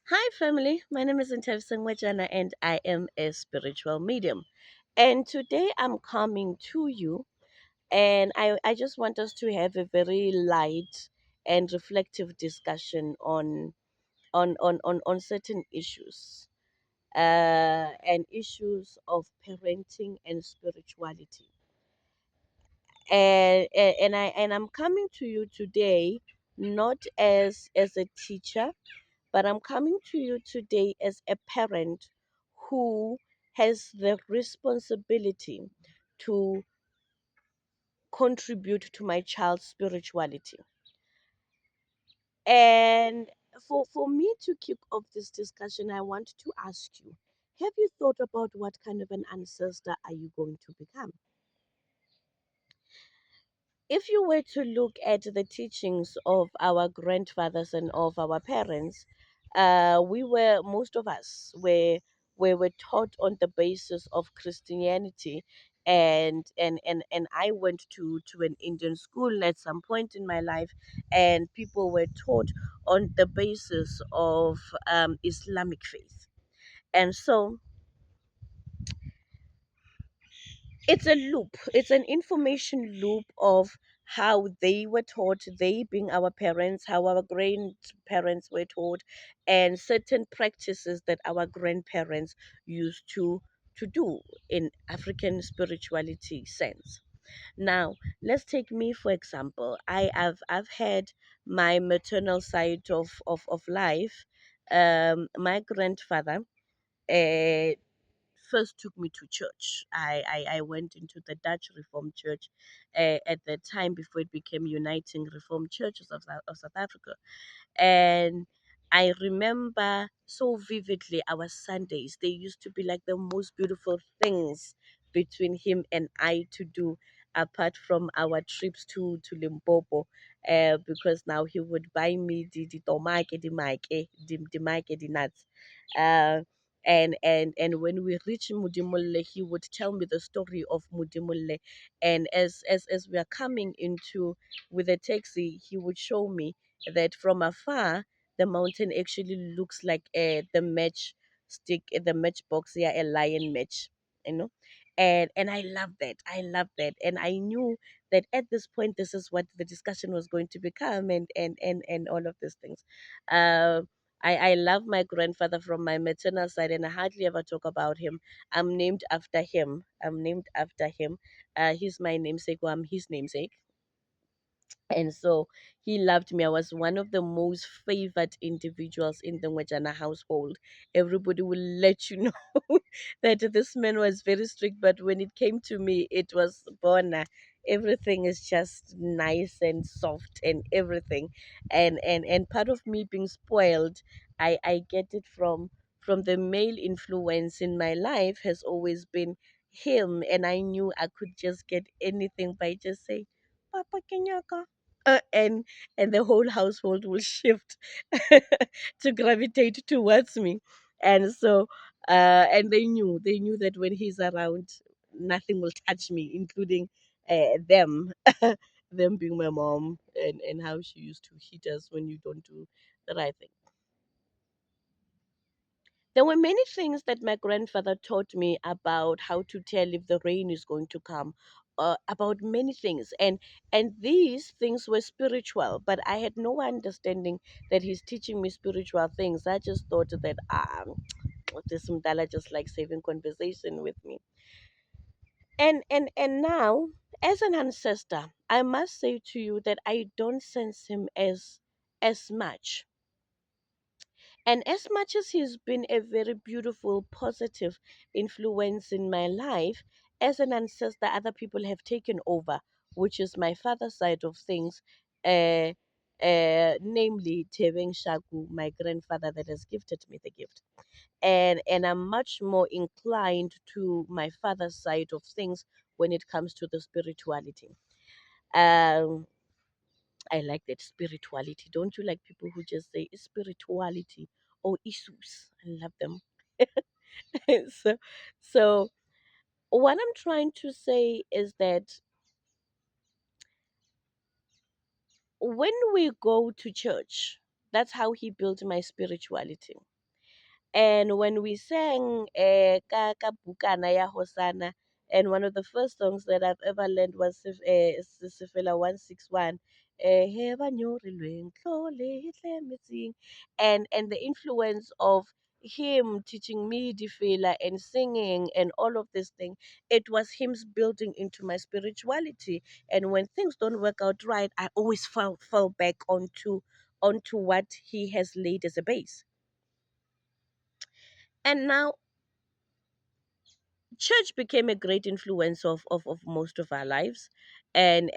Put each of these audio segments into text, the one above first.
Hi, family. My name is Intev Sangwajana, and I am a spiritual medium. And today I'm coming to you, and I just want us to have a very light and reflective discussion on certain issues and issues of parenting and spirituality. And I'm coming to you today not as a teacher, but I'm coming to you today as a parent who has the responsibility to contribute to my child's spirituality. And for me to kick off this discussion, I want to ask you, have you thought about what kind of an ancestor are you going to become? If you were to look at the teachings of our grandfathers and of our parents, most of us were taught on the basis of Christianity, and I went to an Indian school at some point in my life, and people were taught on the basis of Islamic faith, and so it's a loop. It's an information loop of how they were taught, they being our parents, how our grandparents were taught, and certain practices that our grandparents used to do in African spirituality sense. Now, let's take me for example. I've had my maternal side of life. My grandfather uh, first took me to church. I went into the Dutch Reformed Church at the time before it became Uniting Reformed Churches of South Africa. And I remember so vividly our Sundays. They used to be like the most beautiful things between him and I to do, apart from our trips to Limpopo, because now he would buy me the tomake, the make, the nuts. Uh, and when we reach Mudimulle, he would tell me the story of Mudimulle. And as we are coming into with a taxi, he would show me that from afar the mountain actually looks like the match stick, the matchbox, yeah, a lion match, you know. And I love that, and I knew that at this point this is what the discussion was going to become, and all of these things. uh, I love my grandfather from my maternal side, and I hardly ever talk about him. I'm named after him. He's my namesake, or I'm his namesake, and so he loved me. I was one of the most favored individuals in the Wajana household. Everybody will let you know that this man was very strict, but when it came to me, it was Bona. Everything is just nice and soft and everything. And part of me being spoiled, I get it from the male influence in my life has always been him, and I knew I could just get anything by just say Papa Kenyaka, and the whole household will shift to gravitate towards me. And so and they knew that when he's around, nothing will touch me, including them. Them being my mom, and how she used to hit us when you don't do the right thing. There were many things that my grandfather taught me about how to tell if the rain is going to come, about many things, and these things were spiritual, but I had no understanding that he's teaching me spiritual things. I just thought that this Mdala just like saving conversation with me. And now, as an ancestor, I must say to you that I don't sense him as much. And as much as he's been a very beautiful, positive influence in my life, as an ancestor, other people have taken over, which is my father's side of things, uh, namely Teveng Shaku, my grandfather that has gifted me the gift. And I'm much more inclined to my father's side of things when it comes to the spirituality. Um, I like that spirituality. Don't you like people who just say spirituality or issues? I love them. so, so what I'm trying to say is that when we go to church, that's how he built my spirituality. And when we sang ka Bukana ya Hosana, and one of the first songs that I've ever learned was Sifela 161. He ba nyorilweng tlhole e tlemetseng. And the influence of him teaching me Difela and singing and all of this thing, it was him building into my spirituality. And when things don't work out right, I always fall back onto what he has laid as a base. And now church became a great influence of most of our lives, and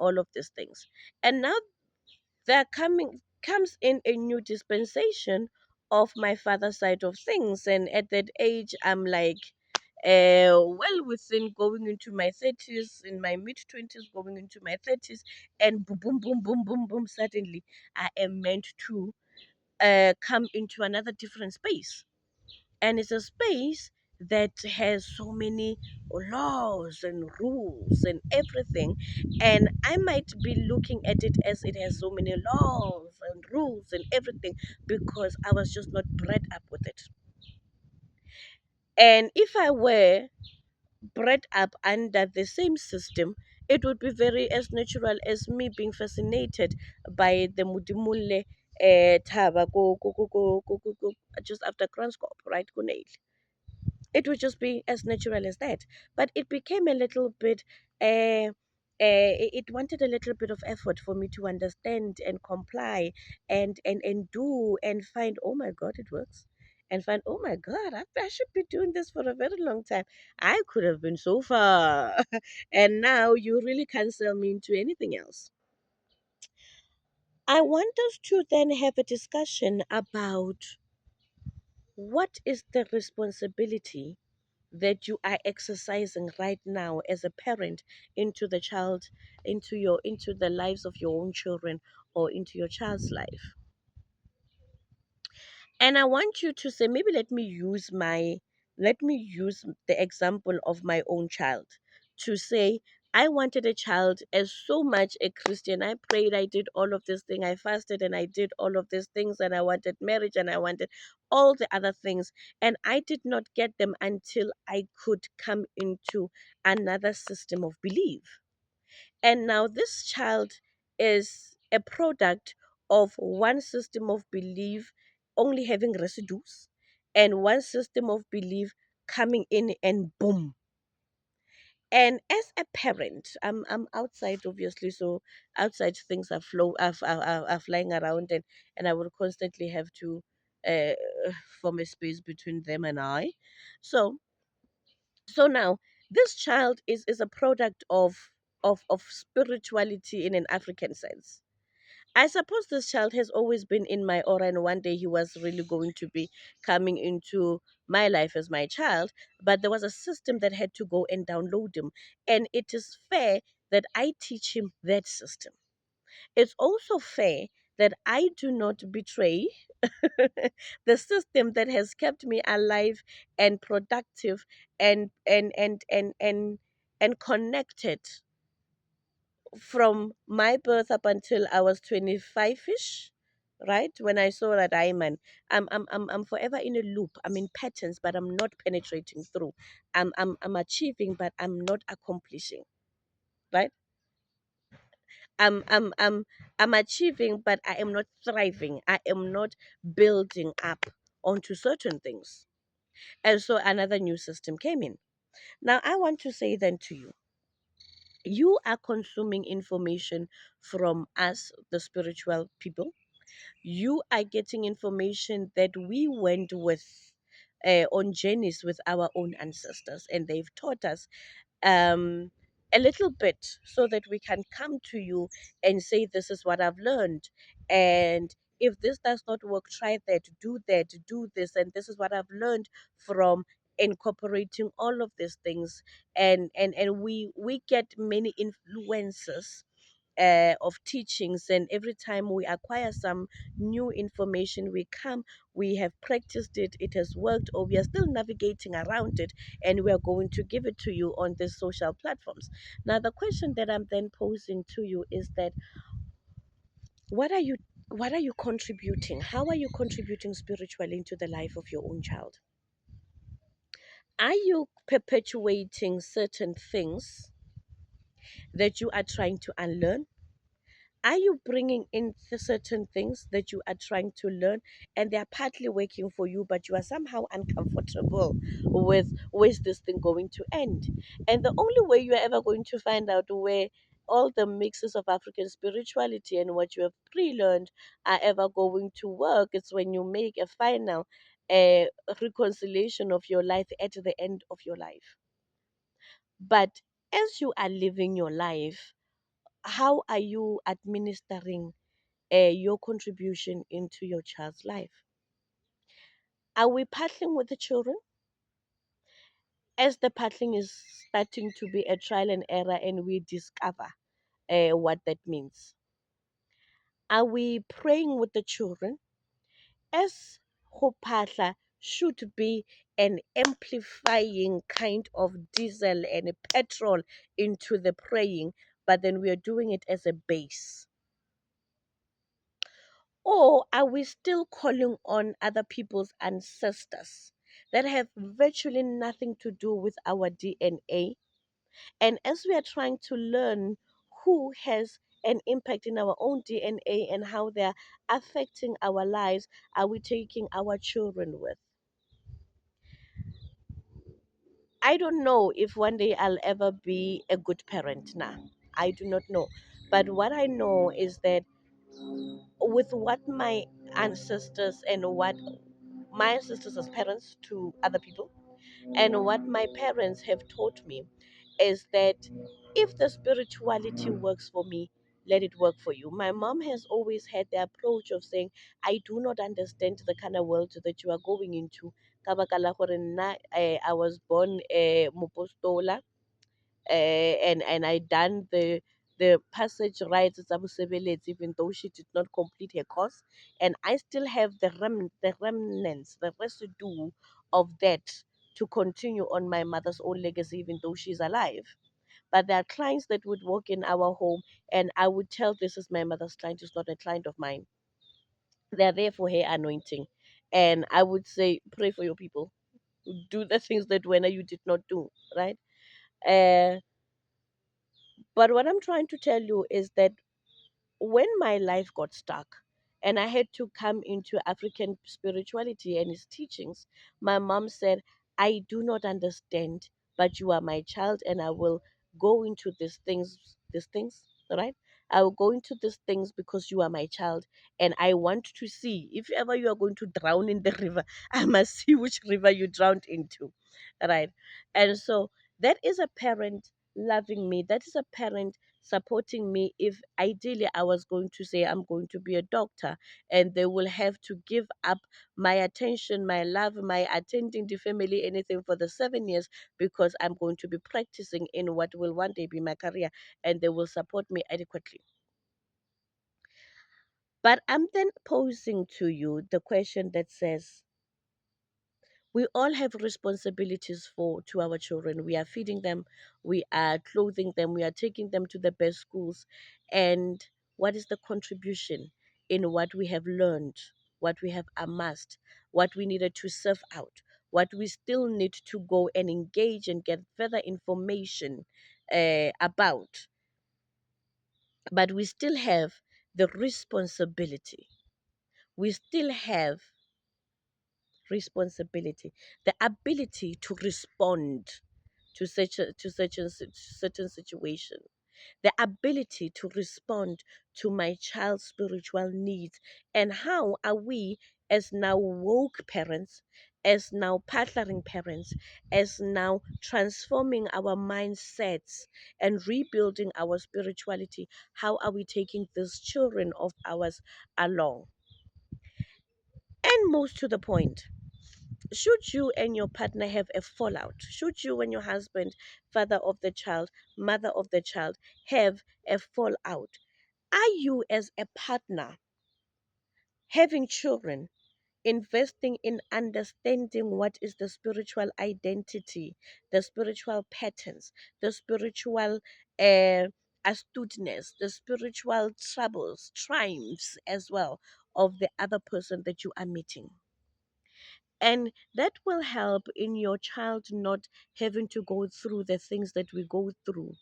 all of these things. And now there coming comes in a new dispensation of my father's side of things. And at that age, I'm like, well within going into my 30s, in my mid 20s going into my 30s, and boom boom boom boom boom boom, suddenly I am meant to come into another different space. And it's a space that has so many laws and rules and everything. And I might be looking at it as it has so many laws and rules and everything because I was just not bred up with it. And if I were bred up under the same system, it would be very as natural as me being fascinated by the Mudimulle Taba just after Kranskop, right? Kunail. It would just be as natural as that. But it became a little bit, it wanted a little bit of effort for me to understand and comply and do and find, oh my God, it works. And find, oh my God, I should be doing this for a very long time. I could have been so far. And now you really can't sell me into anything else. I want us to then have a discussion about what is the responsibility that you are exercising right now as a parent into the child, into the lives of your own children, or into your child's life. And I want you to say, maybe let me use the example of my own child to say, I wanted a child as so much a Christian. I prayed, I did all of this thing, I fasted and I did all of these things, and I wanted marriage and I wanted all the other things. And I did not get them until I could come into another system of belief. And now this child is a product of one system of belief only having residues, and one system of belief coming in and boom. And as a parent, I'm outside obviously, so outside things are flying around, and I will constantly have to uh, form a space between them and I. So now this child is a product of spirituality in an African sense. I suppose this child has always been in my aura, and one day he was really going to be coming into my life as my child. But there was a system that had to go and download him, and it is fair that I teach him that system. It's also fair that I do not betray the system that has kept me alive and productive and connected from my birth up until I was 25-ish, right? When I saw that I'm forever in a loop. I'm in patterns, but I'm not penetrating through. I'm achieving, but I'm not accomplishing, right? I'm achieving, but I am not thriving. I am not building up onto certain things. And so another new system came in. Now I want to say then to you, you are consuming information from us, the spiritual people. You are getting information that we went with on journeys with our own ancestors, and they've taught us um, a little bit so that we can come to you and say, this is what I've learned. And if this does not work, try that, do this. And this is what I've learned from incorporating all of these things. And we get many influences of teachings, and every time we acquire some new information, we come, we have practiced it, it has worked, or we are still navigating around it, and we are going to give it to you on these social platforms. Now the question that I'm then posing to you is that, what are you What are you contributing? How are you contributing spiritually into the life of your own child? Are you perpetuating certain things that you are trying to unlearn? Are you bringing in certain things that you are trying to learn and they are partly working for you, but you are somehow uncomfortable with where's this thing going to end? And the only way you're ever going to find out where all the mixes of African spirituality and what you have pre-learned are ever going to work is when you make a final uh, reconciliation of your life at the end of your life. But as you are living your life, how are you administering your contribution into your child's life? Are we paddling with the children as the paddling is starting to be a trial and error and we discover what that means? Are we praying with the children as Hopatla should be an amplifying kind of diesel and a petrol into the praying, but then we are doing it as a base? Or are we still calling on other people's ancestors that have virtually nothing to do with our DNA? And as we are trying to learn who has an impact in our own DNA and how they're affecting our lives, are we taking our children with? I don't know if one day I'll ever be a good parent now. I do not know. But what I know is that with what my ancestors and what my sisters as parents to other people and what my parents have taught me is that if the spirituality works for me, let it work for you. My mom has always had the approach of saying, I do not understand the kind of world that you are going into. Ka baka la gore nna, I was born Mopostola, and I done the passage rites tsa bosebeletsi even though she did not complete her course, and I still have the remnants, the residue of that to continue on my mother's own legacy even though she's alive. But there are clients that would walk in our home and I would tell this is my mother's client, it's not a client of mine. They're there for her anointing. And I would say, pray for your people. Do the things that when you did not do, right? Uh, but what I'm trying to tell you is that when my life got stuck and I had to come into African spirituality and its teachings, my mom said, I do not understand, but you are my child and I will go into these things, right? I will go into these things because you are my child and I want to see if ever you are going to drown in the river, I must see which river you drowned into, right? And so that is a parent loving me. That is a parent supporting me if ideally I was going to say I'm going to be a doctor and they will have to give up my attention, my love, my attending the family, anything for the 7 years because I'm going to be practicing in what will one day be my career and they will support me adequately. But I'm then posing to you the question that says, we all have responsibilities for to our children. We are feeding them, we are clothing them, we are taking them to the best schools. And what is the contribution in what we have learned, what we have amassed, what we needed to serve out, what we still need to go and engage and get further information about, but we still have the responsibility, we still have responsibility, the ability to respond to certain situation, the ability to respond to my child's spiritual needs. And how are we, as now woke parents, as now partnering parents, as now transforming our mindsets and rebuilding our spirituality, how are we taking these children of ours along? And most to the point, should you and your partner have a fallout, should you and your husband, father of the child, mother of the child, have a fallout, are you as a partner having children investing in understanding what is the spiritual identity, the spiritual patterns, the spiritual uh, astuteness, the spiritual troubles, triumphs as well of the other person that you are meeting. And that will help in your child not having to go through the things that we go through.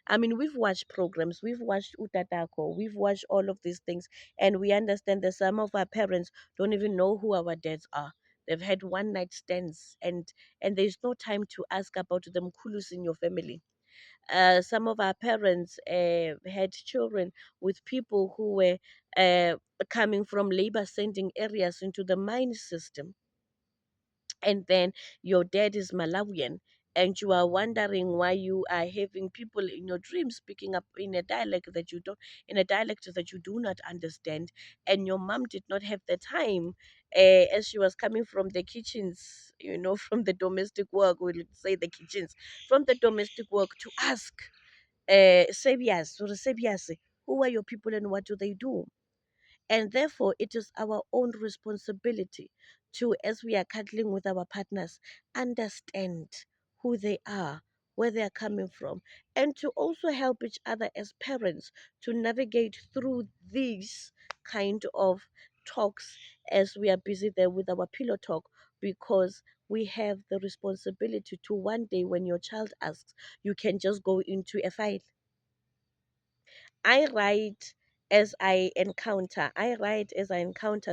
I mean, we've watched programs, we've watched Utatako, we've watched all of these things, and we understand that some of our parents don't even know who our dads are. They've had one night stands, and there's no time to ask about the mkulus in your family. Some of our parents had children with people who were uh, coming from labor sending areas into the mine system, and then your dad is Malawian, and you are wondering why you are having people in your dreams speaking up in a dialect that you do not understand, and your mom did not have the time, as she was coming from the kitchens, from the domestic work, we'll say the kitchens, from the domestic work, to ask Sebias or Sebias, who are your people and what do they do? And therefore, it is our own responsibility to, as we are cuddling with our partners, understand who they are, where they are coming from, and to also help each other as parents to navigate through these kind of talks as we are busy there with our pillow talk, because we have the responsibility to, one day when your child asks, you can just go into a file. I write as I encounter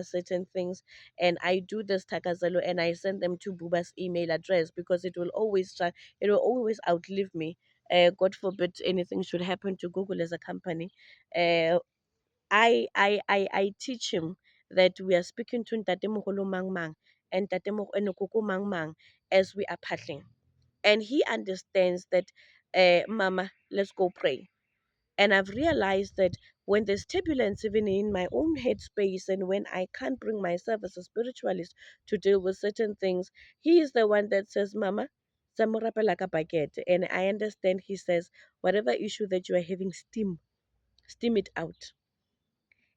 certain things, and I do this takazelo and I send them to Buba's email address, because it will always outlive me. God forbid anything should happen to Google as a company. Uh, I teach him that we are speaking to Ntate Mogolo Mang Mang and and Koko Mang Mang as we are paddling. And he understands that, Mama, let's go pray. And I've realized that when there's turbulence, even in my own headspace, and when I can't bring myself as a spiritualist to deal with certain things, he is the one that says, Mama, samurapela ka packet. And I understand, he says, whatever issue that you are having, steam it out,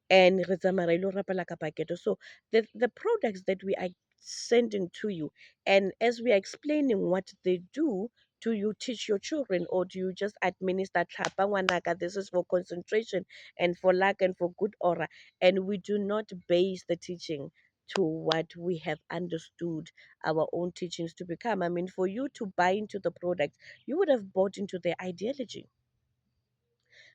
and re tsamaya ra ilo rapela ka paketo. So the products that we are sending to you, and as we are explaining what they do, do you teach your children, or do you just administer tlhapa ngwanaka, this is for concentration and for luck and for good aura? And we do not base the teaching to what we have understood our own teachings to become. I mean, for you to buy into the product, you would have bought into their ideology.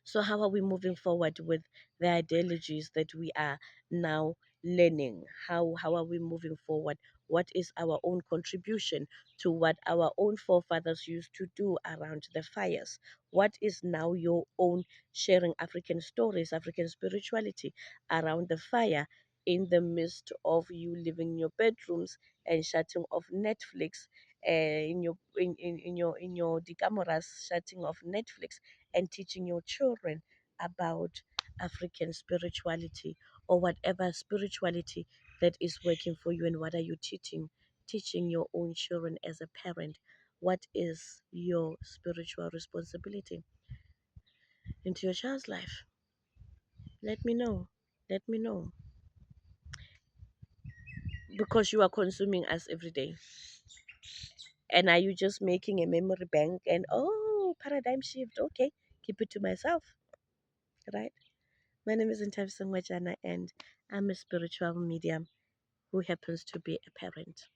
So, how are we moving forward with the ideologies that we are now learning? How are we moving forward? What is our own contribution to what our own forefathers used to do around the fires? What is now your own sharing African stories, African spirituality around the fire, in the midst of you living in your bedrooms and shutting off Netflix, in your decameras, shutting off Netflix and teaching your children about African spirituality, or whatever spirituality that is working for you? And what are you teaching your own children as a parent? What is your spiritual responsibility into your child's life? Let me know. Let me know. Because you are consuming us every day. And are you just making a memory bank and, oh, paradigm shift? Okay, keep it to myself, right? My name is Intavi Sangwajana, and I'm a spiritual medium who happens to be a parent.